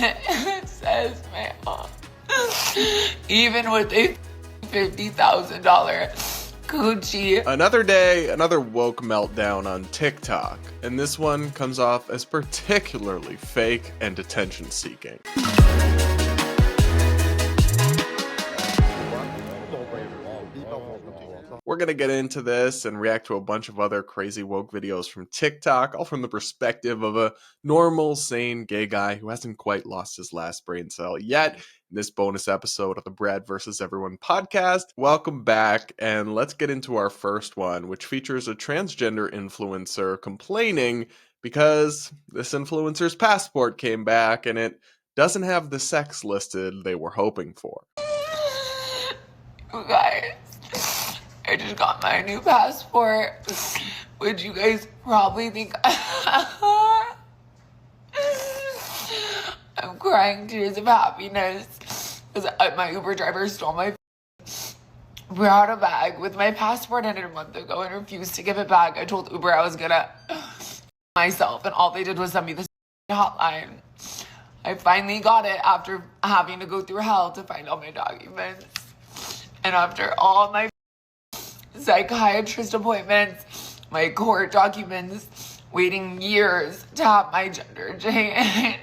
It says male. Even with a $50,000 Gucci. Another day, another woke meltdown on TikTok, and this one comes off as particularly fake and attention-seeking. We're gonna get into this and react to a bunch of other crazy woke videos from TikTok, all from the perspective of a normal, sane gay guy who hasn't quite lost his last brain cell yet. In this bonus episode of the Brad vs. Everyone podcast. Welcome back, and let's get into our first one, which features a transgender influencer complaining because this influencer's passport came back and it doesn't have the sex listed they were hoping for. You guys, I just got my new passport, which you guys probably think I'm crying tears of happiness because my Uber driver stole my brought a bag with my passport in it a month ago and refused to give it back. I told Uber I was gonna myself, and all they did was send me this hotline. I finally got it after having to go through hell to find all my documents. And after all my psychiatrist appointments, my court documents, waiting years to have my gender changed.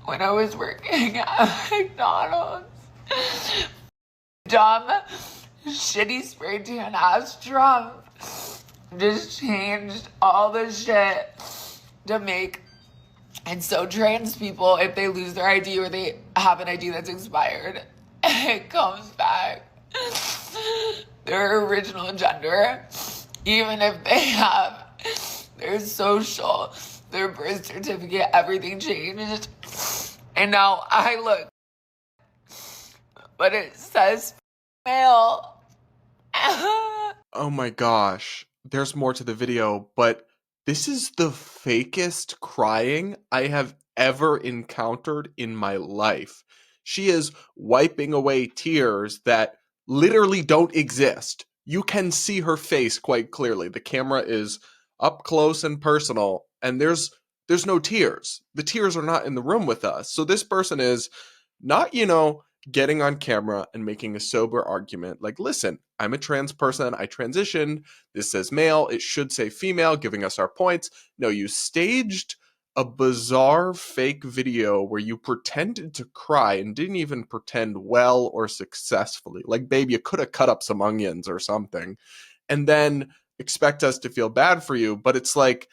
When I was working at McDonald's, dumb, shitty spray tan ass Trump just changed all the shit to make and so trans people, if they lose their ID or they have an ID that's expired, it comes back their original gender, even if they have their social, their birth certificate, everything changed. And now I look, but it says male. Oh my gosh, there's more to the video, but this is the fakest crying I have ever encountered in my life. She is wiping away tears that literally don't exist. You can see her face quite clearly. The camera is up close and personal, and there's no tears. The tears are not in the room with us. So this person is not, getting on camera and making a sober argument like, listen, I'm a trans person, I transitioned, this says male, it should say female, giving us our points. No, you staged a bizarre fake video where you pretended to cry and didn't even pretend well or successfully. Like, babe, you could have cut up some onions or something, and then expect us to feel bad for you. But it's like,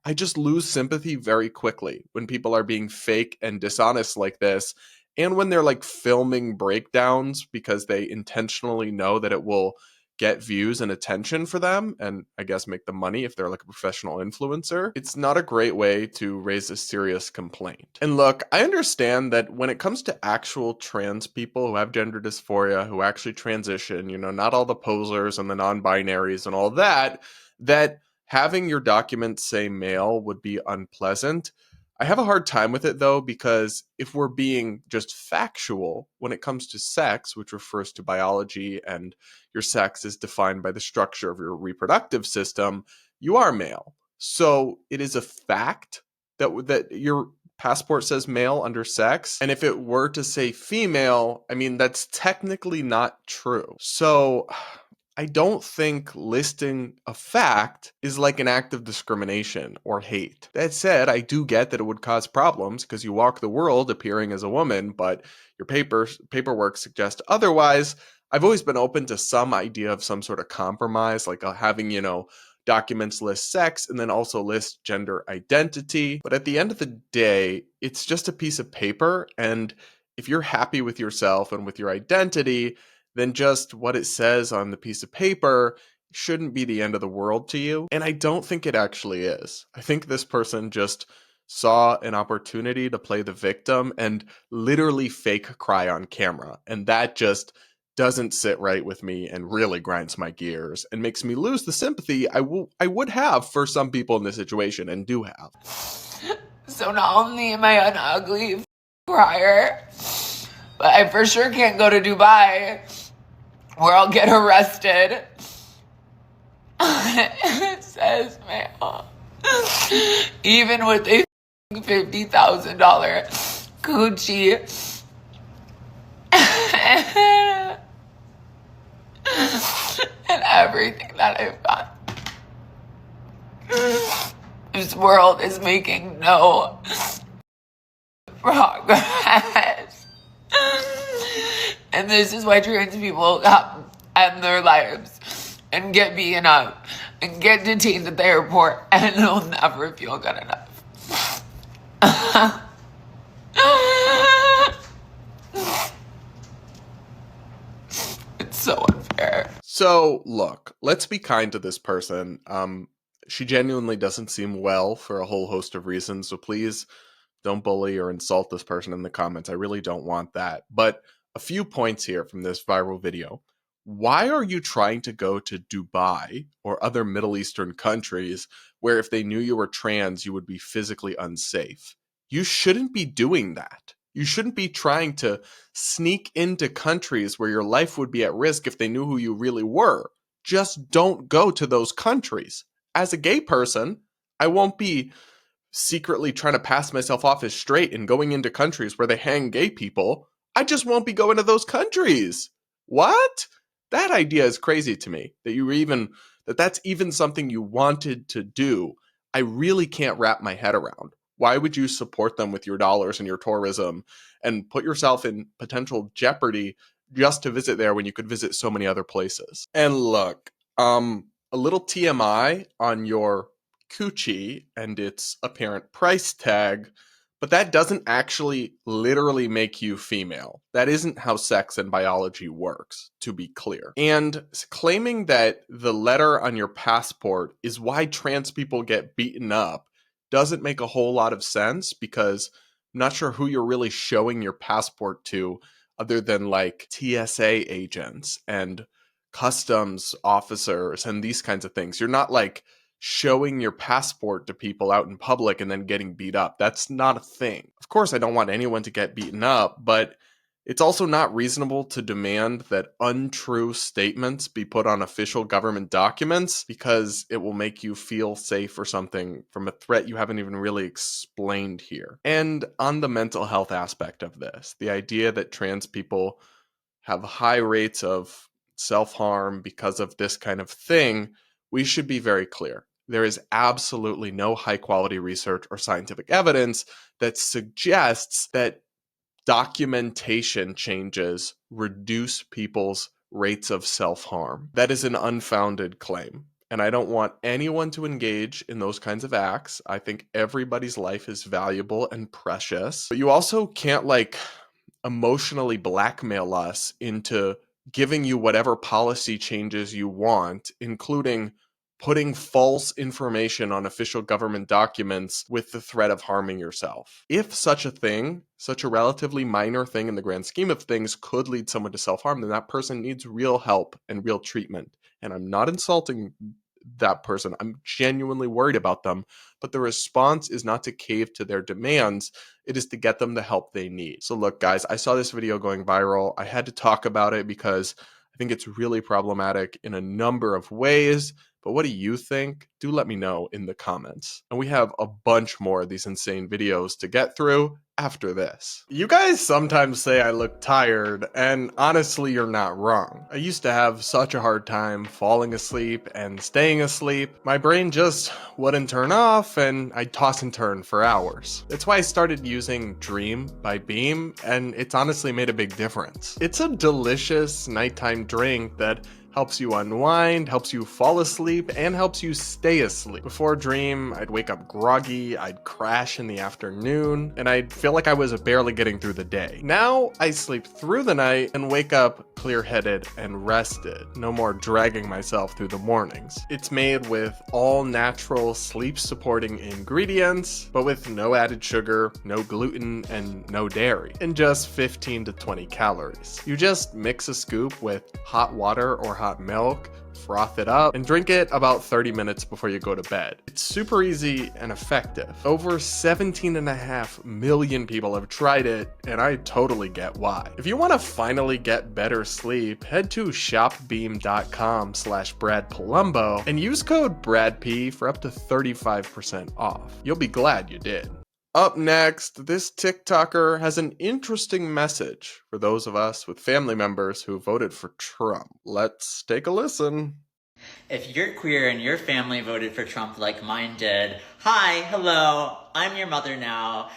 I just lose sympathy very quickly when people are being fake and dishonest like this. And when they're like filming breakdowns because they intentionally know that it will get views and attention for them and I guess make them money if they're like a professional influencer. It's not a great way to raise a serious complaint. And look, I understand that when it comes to actual trans people who have gender dysphoria, who actually transition, not all the posers and the non-binaries and all that having your documents say male would be unpleasant. I have a hard time with it, though, because if we're being just factual when it comes to sex, which refers to biology and your sex is defined by the structure of your reproductive system, you are male. So it is a fact that your passport says male under sex. And if it were to say female, that's technically not true. So I don't think listing a fact is like an act of discrimination or hate. That said, I do get that it would cause problems because you walk the world appearing as a woman, but your paperwork suggests otherwise. I've always been open to some idea of some sort of compromise, like having, documents list sex and then also list gender identity. But at the end of the day, it's just a piece of paper. And if you're happy with yourself and with your identity, then just what it says on the piece of paper shouldn't be the end of the world to you. And I don't think it actually is. I think this person just saw an opportunity to play the victim and literally fake cry on camera. And that just doesn't sit right with me and really grinds my gears and makes me lose the sympathy I would have for some people in this situation and do have. So not only am I an ugly crier, but I for sure can't go to Dubai where I'll get arrested. It says male. Even with a $50,000 Gucci. And everything that I've got. This world is making no progress. And this is why trans people end their lives and get beaten up and get detained at the airport and they'll never feel good enough. It's so unfair. So, look, let's be kind to this person. She genuinely doesn't seem well for a whole host of reasons, so please don't bully or insult this person in the comments. I really don't want that. But a few points here from this viral video. Why are you trying to go to Dubai or other Middle Eastern countries where if they knew you were trans, you would be physically unsafe? You shouldn't be doing that. You shouldn't be trying to sneak into countries where your life would be at risk if they knew who you really were. Just don't go to those countries. As a gay person, I won't be secretly trying to pass myself off as straight and going into countries where they hang gay people. I just won't be going to those countries. What? That idea is crazy to me, that's even something you wanted to do. I really can't wrap my head around. Why would you support them with your dollars and your tourism and put yourself in potential jeopardy just to visit there when you could visit so many other places? And look, a little TMI on your coochie and its apparent price tag, but that doesn't actually literally make you female. That isn't how sex and biology works, to be clear. And claiming that the letter on your passport is why trans people get beaten up doesn't make a whole lot of sense, because I'm not sure who you're really showing your passport to other than like TSA agents and customs officers and these kinds of things. You're not like showing your passport to people out in public and then getting beat up. That's not a thing. Of course, I don't want anyone to get beaten up, but it's also not reasonable to demand that untrue statements be put on official government documents because it will make you feel safe or something from a threat you haven't even really explained here. And on the mental health aspect of this, the idea that trans people have high rates of self-harm because of this kind of thing, we should be very clear. There is absolutely no high-quality research or scientific evidence that suggests that documentation changes reduce people's rates of self-harm. That is an unfounded claim, and I don't want anyone to engage in those kinds of acts. I think everybody's life is valuable and precious, but you also can't like emotionally blackmail us into giving you whatever policy changes you want, including putting false information on official government documents with the threat of harming yourself. If such a thing, such a relatively minor thing in the grand scheme of things, could lead someone to self-harm, then that person needs real help and real treatment. And I'm not insulting that person. I'm genuinely worried about them, but the response is not to cave to their demands. It is to get them the help they need. So look, guys, I saw this video going viral. I had to talk about it because I think it's really problematic in a number of ways. But what do you think? Do let me know in the comments. And we have a bunch more of these insane videos to get through after this. You guys sometimes say I look tired, and honestly, you're not wrong. I used to have such a hard time falling asleep and staying asleep. My brain just wouldn't turn off, and I'd toss and turn for hours. That's why I started using Dream by Beam, and it's honestly made a big difference. It's a delicious nighttime drink that helps you unwind, helps you fall asleep, and helps you stay asleep. Before Dream, I'd wake up groggy, I'd crash in the afternoon, and I'd feel like I was barely getting through the day. Now, I sleep through the night and wake up clear-headed and rested. No more dragging myself through the mornings. It's made with all natural sleep-supporting ingredients, but with no added sugar, no gluten, and no dairy, and just 15 to 20 calories. You just mix a scoop with hot water or hot milk, froth it up, and drink it about 30 minutes before you go to bed. It's super easy and effective. Over 17.5 million people have tried it, and I totally get why. If you want to finally get better sleep, head to shopbeam.com/BradPolumbo and use code BradP for up to 35% off. You'll be glad you did. Up next, this TikToker has an interesting message for those of us with family members who voted for Trump. Let's take a listen. If you're queer and your family voted for Trump like mine did, hi, hello, I'm your mother now.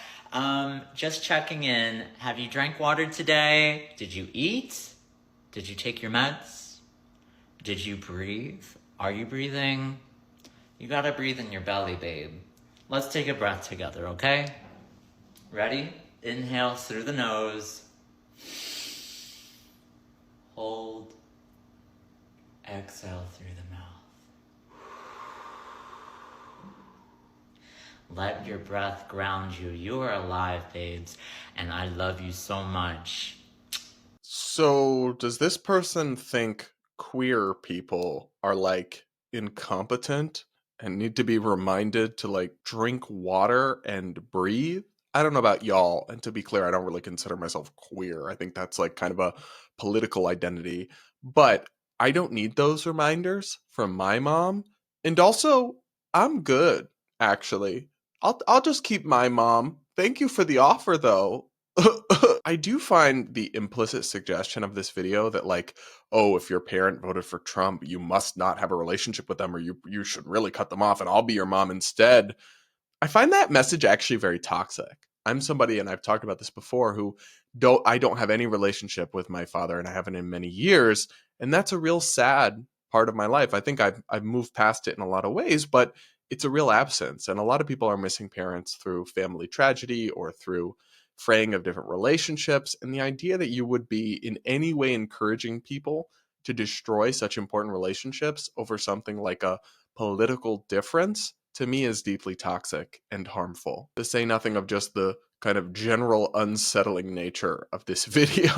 Just checking in. Have you drank water today? Did you eat? Did you take your meds? Did you breathe? Are you breathing? You gotta breathe in your belly, babe. Let's take a breath together, okay? Ready? Inhale through the nose. Hold. Exhale through the mouth. Let your breath ground you. You are alive, babes, and I love you so much. So, does this person think queer people are like incompetent and need to be reminded to like drink water and breathe? I don't know about y'all, and to be clear, I don't really consider myself queer. I think that's like kind of a political identity, but I don't need those reminders from my mom. And also, I'm good, actually. I'll just keep my mom. Thank you for the offer though. I do find the implicit suggestion of this video that like, oh, if your parent voted for Trump, you must not have a relationship with them or you should really cut them off and I'll be your mom instead. I find that message actually very toxic. I'm somebody, and I've talked about this before, who I don't have any relationship with my father and I haven't in many years, and that's a real sad part of my life. I think I've moved past it in a lot of ways, but it's a real absence, and a lot of people are missing parents through family tragedy or through fraying of different relationships, and the idea that you would be in any way encouraging people to destroy such important relationships over something like a political difference, to me, is deeply toxic and harmful. To say nothing of just the kind of general unsettling nature of this video.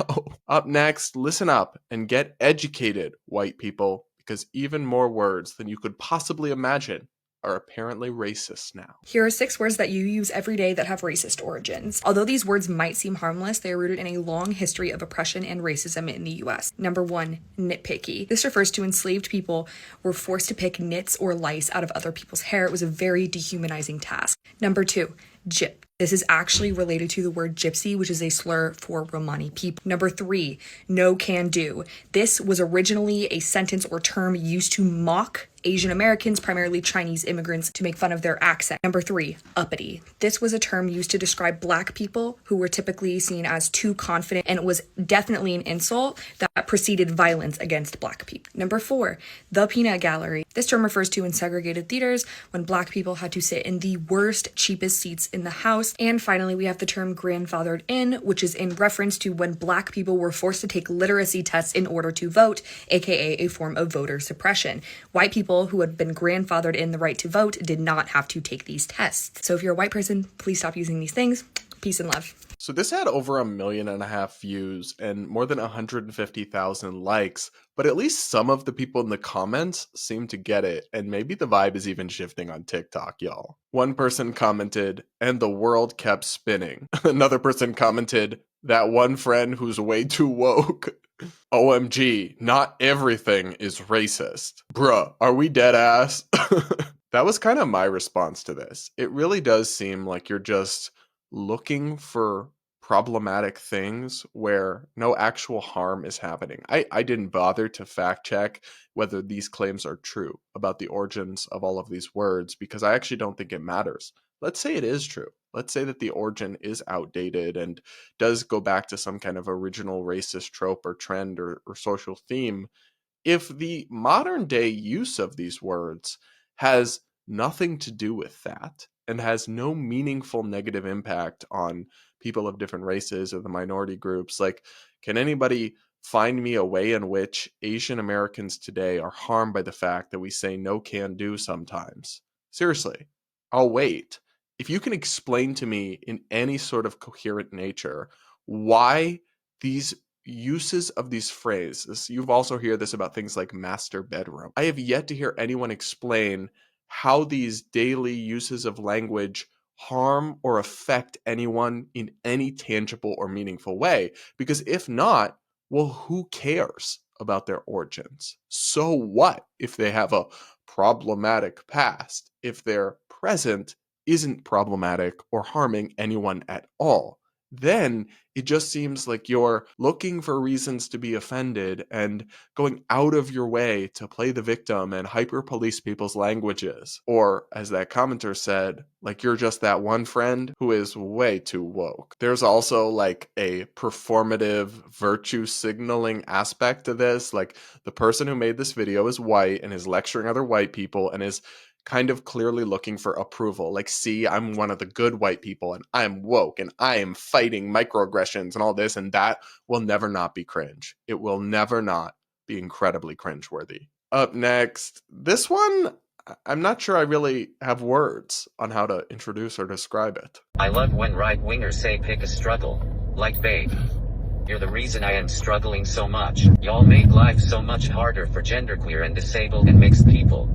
Up next, listen up and get educated, white people, because even more words than you could possibly imagine are apparently racist now. Here are 6 words that you use every day that have racist origins. Although these words might seem harmless, they are rooted in a long history of oppression and racism in the US. Number 1, nitpicky. This refers to enslaved people were forced to pick nits or lice out of other people's hair. It was a very dehumanizing task. Number 2, gyp. This is actually related to the word gypsy, which is a slur for Romani people. Number 3, no can do. This was originally a sentence or term used to mock Asian Americans, primarily Chinese immigrants, to make fun of their accent. Number 3, uppity. This was a term used to describe Black people who were typically seen as too confident, and it was definitely an insult that preceded violence against Black people. Number 4, the peanut gallery. This term refers to in segregated theaters when Black people had to sit in the worst, cheapest seats in the house. And finally, we have the term grandfathered in, which is in reference to when Black people were forced to take literacy tests in order to vote, aka a form of voter suppression. White people who had been grandfathered in the right to vote did not have to take these tests. So if you're a white person, please stop using these things. Peace and love. So this had over 1.5 million views and more than 150,000 likes, but at least some of the people in the comments seem to get it, and maybe the vibe is even shifting on TikTok, y'all. One person commented, and the world kept spinning. Another person commented, that one friend who's way too woke. OMG, not everything is racist. Bruh, are we dead ass? That was kind of my response to this. It really does seem like you're just looking for problematic things where no actual harm is happening. I didn't bother to fact check whether these claims are true about the origins of all of these words because I actually don't think it matters. Let's say it is true. Let's say that the origin is outdated and does go back to some kind of original racist trope or trend or social theme. If the modern day use of these words has nothing to do with that and has no meaningful negative impact on people of different races or the minority groups, like, can anybody find me a way in which Asian Americans today are harmed by the fact that we say no can do sometimes? Seriously, I'll wait. If you can explain to me in any sort of coherent nature why these uses of these phrases, you've also heard this about things like master bedroom. I have yet to hear anyone explain how these daily uses of language harm or affect anyone in any tangible or meaningful way. Because if not, well, who cares about their origins? So what if they have a problematic past? If their present isn't problematic or harming anyone at all. Then it just seems like you're looking for reasons to be offended and going out of your way to play the victim and hyper police people's languages. Or, as that commenter said, like you're just that one friend who is way too woke. There's also like a performative virtue signaling aspect to this. Like the person who made this video is white and is lecturing other white people and is kind of clearly looking for approval. Like, see, I'm one of the good white people and I'm woke and I am fighting microaggressions and all this, and that will never not be cringe. It will never not be incredibly cringeworthy. Up next, this one, I'm not sure I really have words on how to introduce or describe it. I love when right-wingers say pick a struggle. Like, babe, you're the reason I am struggling so much. Y'all make life so much harder for genderqueer and disabled and mixed people.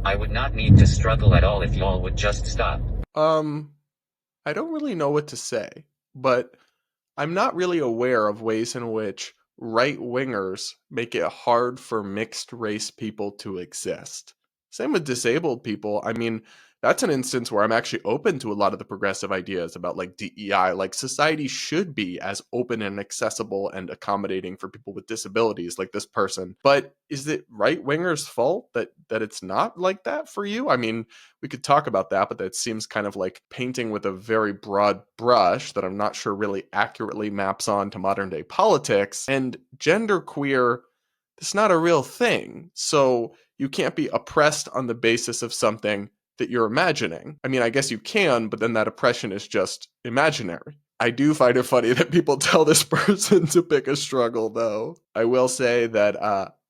I would not need to struggle at all if y'all would just stop. I don't really know what to say, but I'm not really aware of ways in which right-wingers make it hard for mixed race people to exist. Same with disabled people. I mean, that's an instance where I'm actually open to a lot of the progressive ideas about like DEI. Like society should be as open and accessible and accommodating for people with disabilities like this person. But is it right-wingers' fault that it's not like that for you? I mean, we could talk about that, but that seems kind of like painting with a very broad brush that I'm not sure really accurately maps on to modern day politics. And genderqueer, it's not a real thing. So you can't be oppressed on the basis of something that you're imagining. I mean, I guess you can, but then that oppression is just imaginary. I do find it funny that people tell this person to pick a struggle, though. I will say that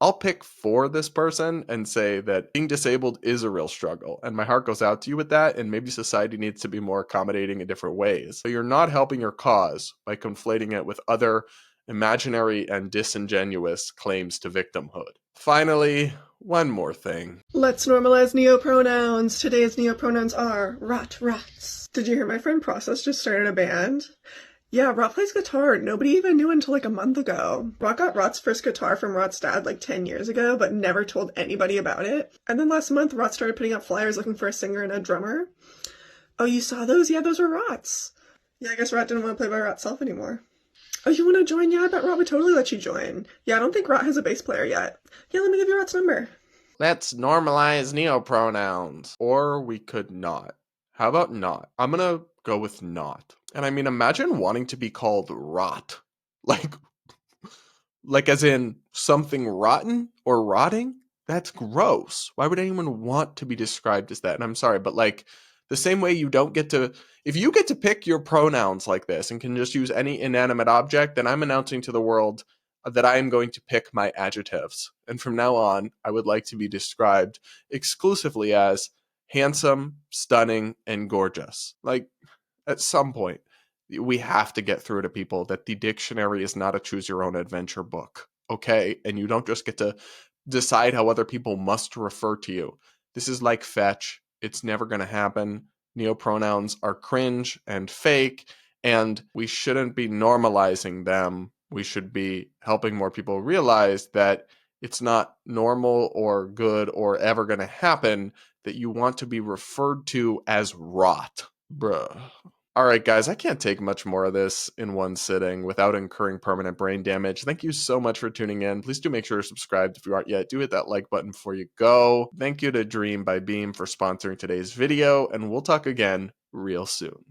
I'll pick for this person and say that being disabled is a real struggle, and my heart goes out to you with that, and maybe society needs to be more accommodating in different ways. But you're not helping your cause by conflating it with other imaginary and disingenuous claims to victimhood. Finally, one more thing. Let's normalize neopronouns. Today's neopronouns are rots. Did you hear my friend Process just started a band? Yeah, Rot plays guitar. Nobody even knew until like a month ago. Rot got Rot's first guitar from Rot's dad like 10 years ago, but never told anybody about it. And then last month, Rot started putting up flyers looking for a singer and a drummer. Oh, you saw those? Yeah, those were Rot's. Yeah, I guess Rot didn't want to play by Rot's self anymore. Oh, you want to join? Yeah, I bet Rot would totally let you join. Yeah, I don't think Rot has a bass player yet. Yeah, let me give you Rot's number. Let's normalize neopronouns. Or we could not. How about not? I'm gonna go with not. And I mean, imagine wanting to be called rot. Like as in something rotten or rotting? That's gross. Why would anyone want to be described as that? And I'm sorry, but like the same way you don't get to, if you get to pick your pronouns like this and can just use any inanimate object, then I'm announcing to the world that I am going to pick my adjectives. And from now on, I would like to be described exclusively as handsome, stunning, and gorgeous. Like, at some point, we have to get through to people that the dictionary is not a choose-your-own-adventure book, okay? And you don't just get to decide how other people must refer to you. This is like fetch. It's never going to happen. Neopronouns are cringe and fake, and we shouldn't be normalizing them. We should be helping more people realize that it's not normal or good or ever going to happen that you want to be referred to as rot. Bruh. All right, guys, I can't take much more of this in one sitting without incurring permanent brain damage. Thank you so much for tuning in. Please do make sure you're subscribed if you aren't yet. Do hit that like button before you go. Thank you to Dream by Beam for sponsoring today's video, and we'll talk again real soon.